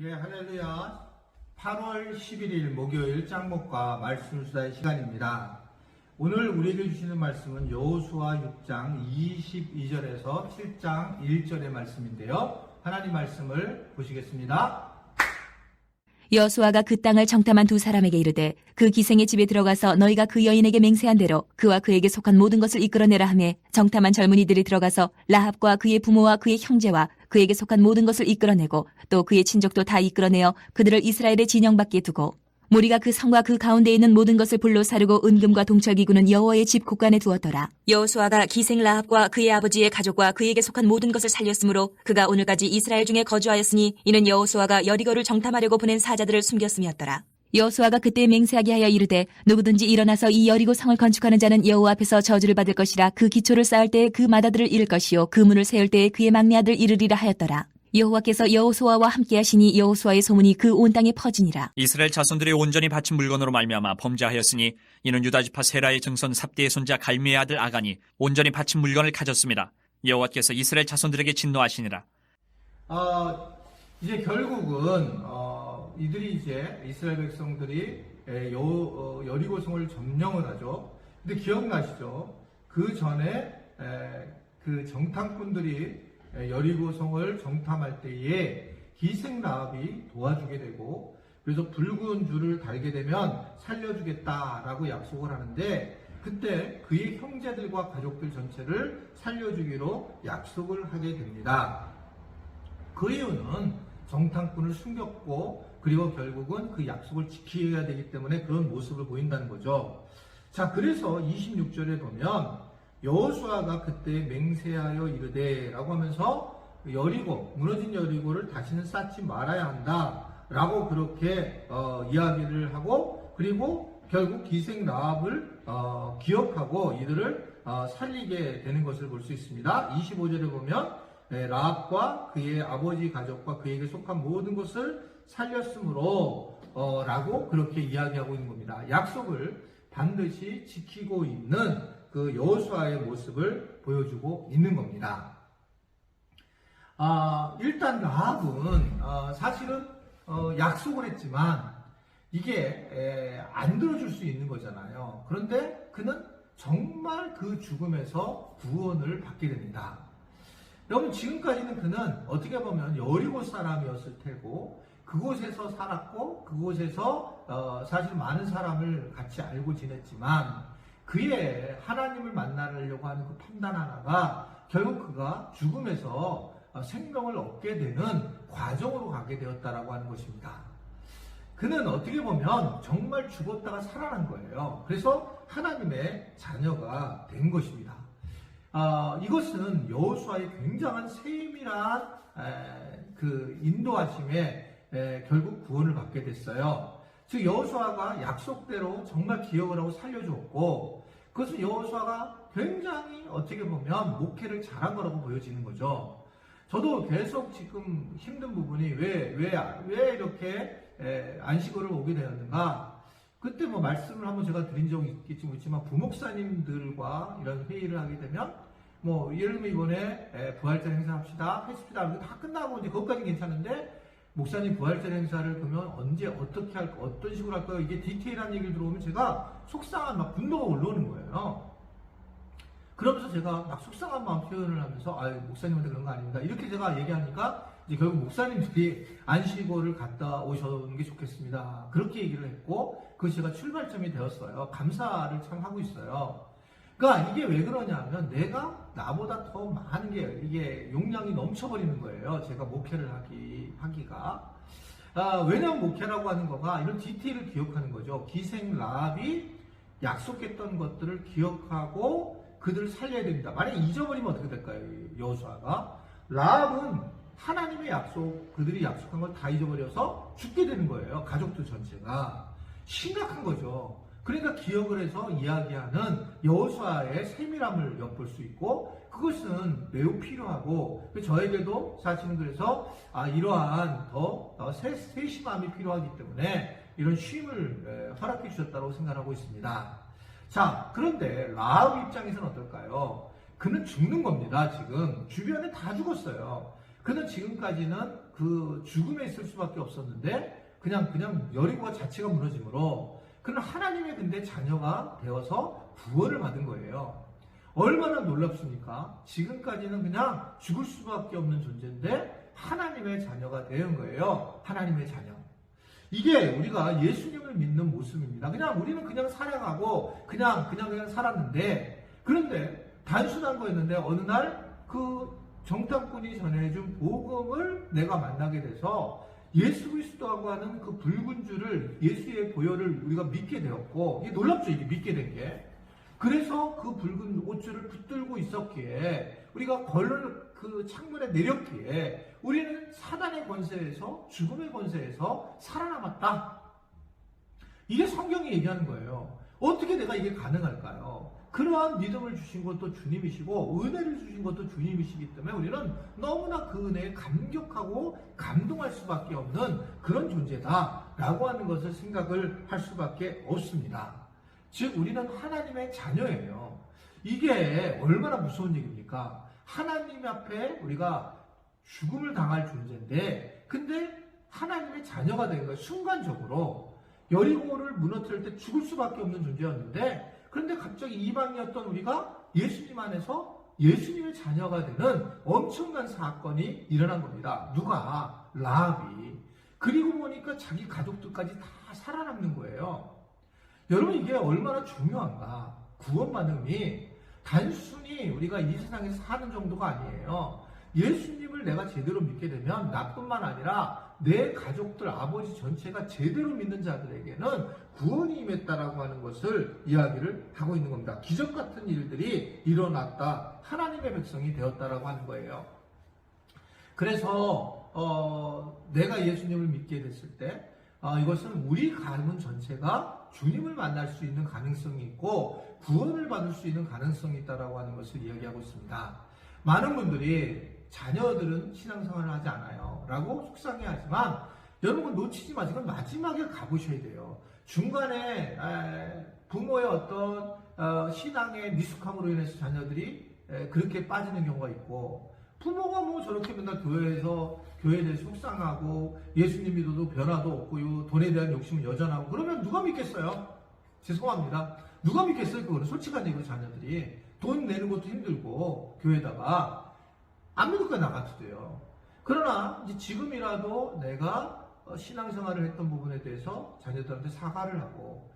예, 할렐루야. 8월 11일 목요일 짱목과 말씀 수다의 시간입니다. 오늘 우리에게 주시는 말씀은 여호수아 6장 22절에서 7장 1절의 말씀인데요. 하나님 말씀을 보시겠습니다. 여호수아가 그 땅을 정탐한 두 사람에게 이르되 그 기생의 집에 들어가서 너희가 그 여인에게 맹세한 대로 그와 그에게 속한 모든 것을 이끌어내라 하매 정탐한 젊은이들이 들어가서 라합과 그의 부모와 그의 형제와 그에게 속한 모든 것을 이끌어내고 또 그의 친족도 다 이끌어내어 그들을 이스라엘의 진영 밖에 두고 무리가 그 성과 그 가운데에 있는 모든 것을 불로 사르고 은금과 동철기구는 여호와의 집 곳간에 두었더라. 여호수아가 기생 라합과 그의 아버지의 가족과 그에게 속한 모든 것을 살렸으므로 그가 오늘까지 이스라엘 중에 거주하였으니 이는 여호수아가 여리고를 정탐하려고 보낸 사자들을 숨겼음이었더라. 여호수아가 그때 맹세하게 하여 이르되 누구든지 일어나서 이 여리고 성을 건축하는 자는 여호와 앞에서 저주를 받을 것이라. 그 기초를 쌓을 때에 그 마다들을 잃을 것이요 그 문을 세울 때에 그의 막내 아들 이르리라 하였더라. 여호와께서 여호수아와 함께 하시니 여호수아의 소문이 그 온 땅에 퍼지니라. 이스라엘 자손들이 온전히 바친 물건으로 말미암아 범죄하였으니 이는 유다지파 세라의 증손 삽디의 손자 갈미의 아들 아간이 온전히 바친 물건을 가졌습니다. 여호와께서 이스라엘 자손들에게 진노하시니라. 이제 결국은 이들이 이제 이스라엘 백성들이 여리고성을 점령을 하죠. 근데 기억나시죠? 그 전에 그 정탐꾼들이 여리고성을 정탐할 때에 기생 라합이 도와주게 되고 그래서 붉은 줄을 달게 되면 살려주겠다라고 약속을 하는데 그때 그의 형제들과 가족들 전체를 살려주기로 약속을 하게 됩니다. 그 이유는 정탐꾼을 숨겼고 그리고 결국은 그 약속을 지켜야 되기 때문에 그런 모습을 보인다는 거죠. 자, 그래서 26절에 보면 여호수아가 그때 맹세하여 이르되 라고 하면서 여리고 무너진 여리고를 다시는 쌓지 말아야 한다 라고 그렇게 이야기를 하고 그리고 결국 기생 라합을 기억하고 이들을 살리게 되는 것을 볼 수 있습니다. 25절에 보면 라합과 그의 아버지 가족과 그에게 속한 모든 것을 살렸으므로 라고 그렇게 이야기하고 있는 겁니다. 약속을 반드시 지키고 있는 그 여호수아의 모습을 보여주고 있는 겁니다. 일단 라합은 사실은 약속을 했지만 이게 안 들어줄 수 있는 거잖아요. 그런데 그는 정말 그 죽음에서 구원을 받게 됩니다. 여러분, 지금까지는 그는 어떻게 보면 여리고 사람이었을 테고 그곳에서 살았고 그곳에서 사실 많은 사람을 같이 알고 지냈지만 그의 하나님을 만나려고 하는 그 판단 하나가 결국 그가 죽음에서 생명을 얻게 되는 과정으로 가게 되었다라고 하는 것입니다. 그는 어떻게 보면 정말 죽었다가 살아난 거예요. 그래서 하나님의 자녀가 된 것입니다. 이것은 여호수아의 굉장한 세밀한 그 인도하심에 결국 구원을 받게 됐어요. 즉 여호수아가 약속대로 정말 기억을 하고 살려주었고 그것은 여호수아가 굉장히 어떻게 보면 목회를 잘한 거라고 보여지는 거죠. 저도 계속 지금 힘든 부분이 왜 이렇게 안식월을 오게 되었는가. 그때 뭐 말씀을 한번 제가 드린 적이 있겠지 모르지만 부목사님들과 이런 회의를 하게 되면 뭐 예를 들면 이번에 부활절 행사 합시다 했습니다. 다 끝나고 이제 그것까지 괜찮은데 목사님 부활절 행사를 그러면 언제 어떻게 할까 어떤 식으로 할까요? 이게 디테일한 얘기를 들어오면 제가 속상한 막 분노가 올라오는 거예요. 그러면서 제가 막 속상한 마음 표현을 하면서 목사님한테 그런 거 아닙니다. 이렇게 제가 얘기하니까 이제 결국 목사님들이 안식월을 갔다 오셔는 게 좋겠습니다. 그렇게 얘기를 했고 그것이 제가 출발점이 되었어요. 감사를 참 하고 있어요. 그러니까 이게 왜 그러냐면 내가 나보다 더 많은 게 이게 용량이 넘쳐버리는 거예요. 제가 목회를 하기가. 왜냐면 목회라고 하는 거가 이런 디테일을 기억하는 거죠. 기생 라합이 약속했던 것들을 기억하고 그들을 살려야 됩니다. 만약에 잊어버리면 어떻게 될까요? 여호수아가. 라합은 하나님의 약속, 그들이 약속한 걸 다 잊어버려서 죽게 되는 거예요. 가족들 전체가. 심각한 거죠. 그러니까 기억을 해서 이야기하는 여호수아의 세밀함을 엿볼 수 있고 그것은 매우 필요하고 저에게도 사실은 그래서 이러한 더 세심함이 필요하기 때문에 이런 쉼을 허락해 주셨다고 생각하고 있습니다. 자, 그런데 라합 입장에서는 어떨까요? 그는 죽는 겁니다. 지금 주변에 다 죽었어요. 그는 지금까지는 그 죽음에 있을 수밖에 없었는데 그냥 여리고가 자체가 무너짐으로 그는 하나님의 근데 자녀가 되어서 구원을 받은 거예요. 얼마나 놀랍습니까? 지금까지는 그냥 죽을 수밖에 없는 존재인데 하나님의 자녀가 된 거예요. 하나님의 자녀. 이게 우리가 예수님을 믿는 모습입니다. 그냥 우리는 그냥 살아가고 그냥 살았는데, 그런데 단순한 거였는데 어느 날 그 정탐꾼이 전해준 복음을 내가 만나게 돼서 예수 그리스도하고 하는 그 붉은 줄을, 예수의 보혈을 우리가 믿게 되었고, 이게 놀랍죠, 이게 믿게 된 게. 그래서 그 붉은 옷줄을 붙들고 있었기에, 우리가 걸을 그 창문에 내렸기에 우리는 사단의 권세에서, 죽음의 권세에서 살아남았다. 이게 성경이 얘기하는 거예요. 어떻게 내가 이게 가능할까요? 그러한 믿음을 주신 것도 주님이시고 은혜를 주신 것도 주님이시기 때문에 우리는 너무나 그 은혜에 감격하고 감동할 수밖에 없는 그런 존재다라고 하는 것을 생각을 할 수밖에 없습니다. 즉 우리는 하나님의 자녀예요. 이게 얼마나 무서운 얘기입니까? 하나님 앞에 우리가 죽음을 당할 존재인데, 근데 하나님의 자녀가 된 거예요. 순간적으로 여리고를 무너뜨릴 때 죽을 수밖에 없는 존재였는데, 그런데 갑자기 이방이었던 우리가 예수님 안에서 예수님의 자녀가 되는 엄청난 사건이 일어난 겁니다. 누가? 라합이. 그리고 보니까 자기 가족들까지 다 살아남는 거예요. 여러분, 이게 얼마나 중요한가. 구원받음이 단순히 우리가 이 세상에서 사는 정도가 아니에요. 예수님을 내가 제대로 믿게 되면 나뿐만 아니라 내 가족들, 아버지 전체가 제대로 믿는 자들에게는 구원이 임했다라고 하는 것을 이야기를 하고 있는 겁니다. 기적 같은 일들이 일어났다. 하나님의 백성이 되었다라고 하는 거예요. 그래서 내가 예수님을 믿게 됐을 때 이것은 우리 가문 전체가 주님을 만날 수 있는 가능성이 있고 구원을 받을 수 있는 가능성이 있다라고 하는 것을 이야기하고 있습니다. 많은 분들이 자녀들은 신앙생활을 하지 않아요 라고 속상해하지만, 여러분 놓치지 마시고 마지막에 가보셔야 돼요. 중간에 부모의 어떤 신앙의 미숙함으로 인해서 자녀들이 그렇게 빠지는 경우가 있고, 부모가 뭐 저렇게 맨날 교회에 대해서 속상하고 예수님 믿어도 변화도 없고 돈에 대한 욕심은 여전하고, 그러면 누가 믿겠어요? 죄송합니다. 누가 믿겠어요? 그거는 솔직한 얘기로 자녀들이 돈 내는 것도 힘들고 교회에다가 안 믿을 거야 나가도 돼요. 그러나 이제 지금이라도 내가 신앙생활을 했던 부분에 대해서 자녀들한테 사과를 하고,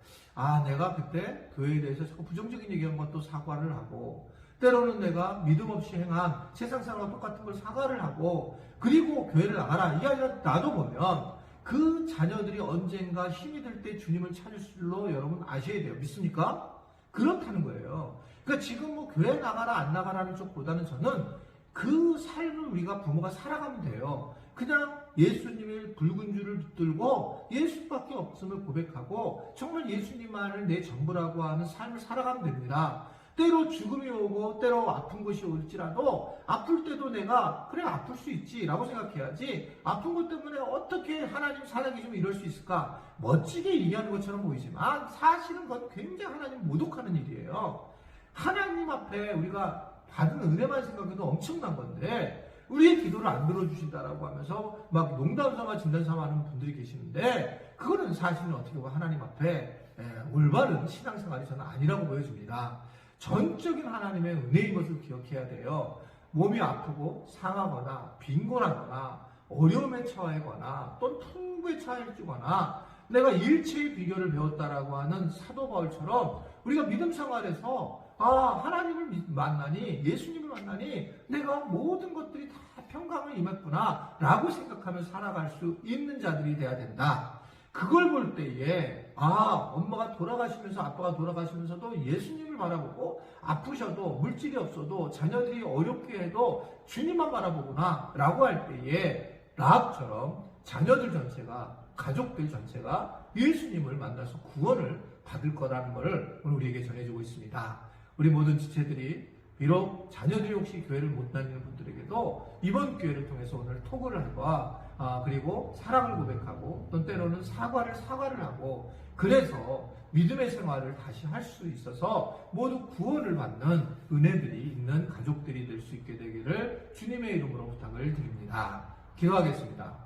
내가 그때 교회에 대해서 자꾸 부정적인 얘기한 것도 사과를 하고, 때로는 내가 믿음 없이 행한 세상사람과 똑같은 걸 사과를 하고, 그리고 교회를 나가라 이 아이가 놔둬보면 그 자녀들이 언젠가 힘이 들 때 주님을 찾을 줄로 여러분 아셔야 돼요. 믿습니까? 그렇다는 거예요. 그러니까 지금 뭐 교회 나가라 안 나가라는 쪽보다는 저는 그 삶을 우리가 부모가 살아가면 돼요. 그냥 예수님의 붉은 줄을 붙들고 예수밖에 없음을 고백하고 정말 예수님만을 내 전부라고 하는 삶을 살아가면 됩니다. 때로 죽음이 오고 때로 아픈 것이 올지라도 아플 때도 내가 그래 아플 수 있지 라고 생각해야지, 아픈 것 때문에 어떻게 하나님 살아계시면 이럴 수 있을까 멋지게 얘기하는 것처럼 보이지만 사실은 그건 굉장히 하나님 모독하는 일이에요. 하나님 앞에 우리가 받은 은혜만 생각해도 엄청난 건데 우리의 기도를 안 들어주신다라고 하면서 막 농담삼아 진담삼아 하는 분들이 계시는데, 그거는 사실은 어떻게 보면 하나님 앞에 올바른 신앙생활이 저는 아니라고 보여집니다. 전적인 하나님의 은혜인 것을 기억해야 돼요. 몸이 아프고 상하거나 빈곤하거나 어려움에 처하거나 또는 풍부에 처해지거나 내가 일체의 비결을 배웠다라고 하는 사도 바울처럼 우리가 믿음 생활에서 하나님을 만나니, 예수님을 만나니 내가 모든 것들이 다 평강을 임했구나 라고 생각하며 살아갈 수 있는 자들이 돼야 된다. 그걸 볼 때에 엄마가 돌아가시면서, 아빠가 돌아가시면서도 예수님을 바라보고, 아프셔도 물질이 없어도 자녀들이 어렵게 해도 주님만 바라보구나 라고 할 때에 라합처럼 자녀들 전체가, 가족들 전체가 예수님을 만나서 구원을 받을 거라는 것을 오늘 우리에게 전해주고 있습니다. 우리 모든 지체들이 비록 자녀들이 혹시 교회를 못 다니는 분들에게도 이번 기회를 통해서 오늘 토그를 하고, 그리고 사랑을 고백하고, 또 때로는 사과를 하고, 그래서 믿음의 생활을 다시 할 수 있어서 모두 구원을 받는 은혜들이 있는 가족들이 될 수 있게 되기를 주님의 이름으로 부탁을 드립니다. 기도하겠습니다.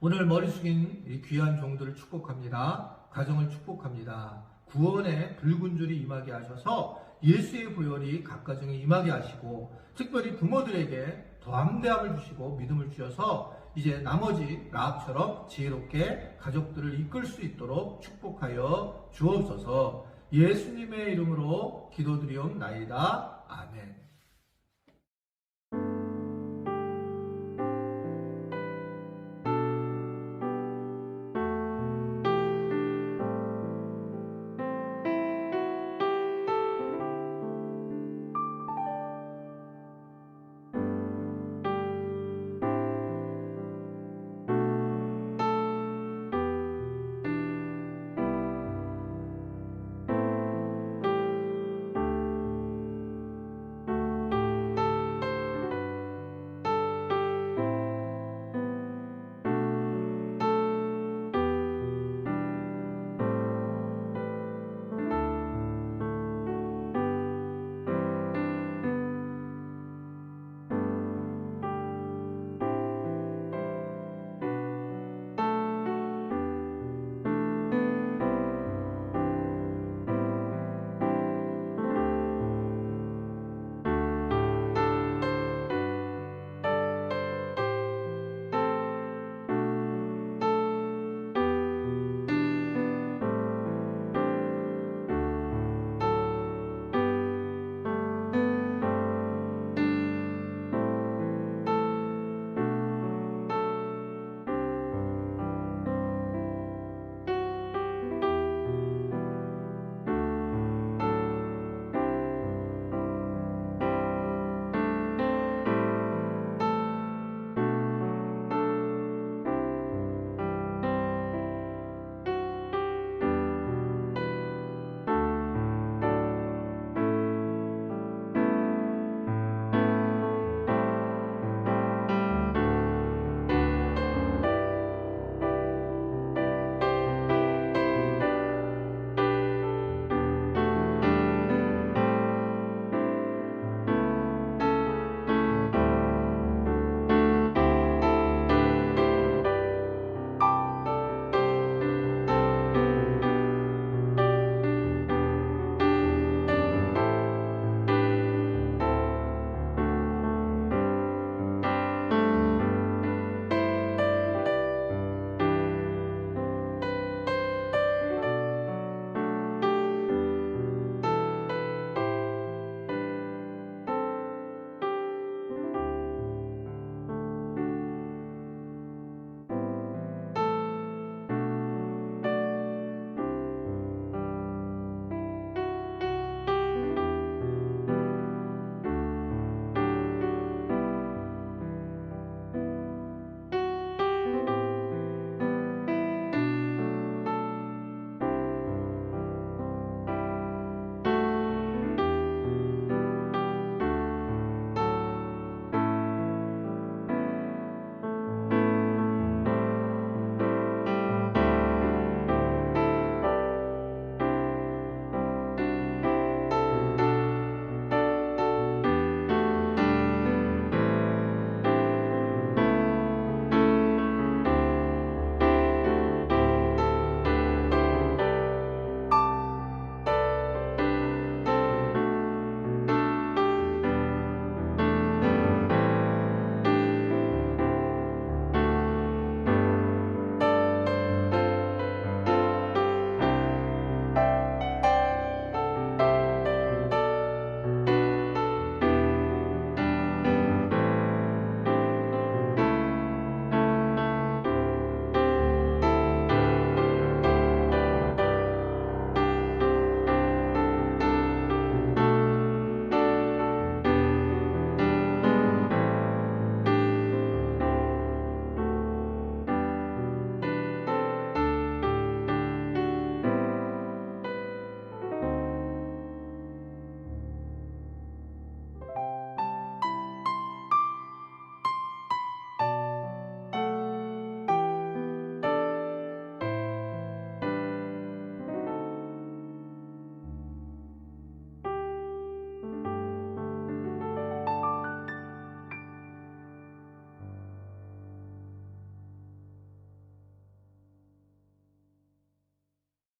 오늘 머리 숙인 이 귀한 종들을 축복합니다. 가정을 축복합니다. 구원의 붉은 줄이 임하게 하셔서 예수의 보혈이 각 가정에 임하게 하시고, 특별히 부모들에게 담대함을 주시고 믿음을 주셔서 이제 나머지 라합처럼 지혜롭게 가족들을 이끌 수 있도록 축복하여 주옵소서. 예수님의 이름으로 기도드리옵나이다. 아멘.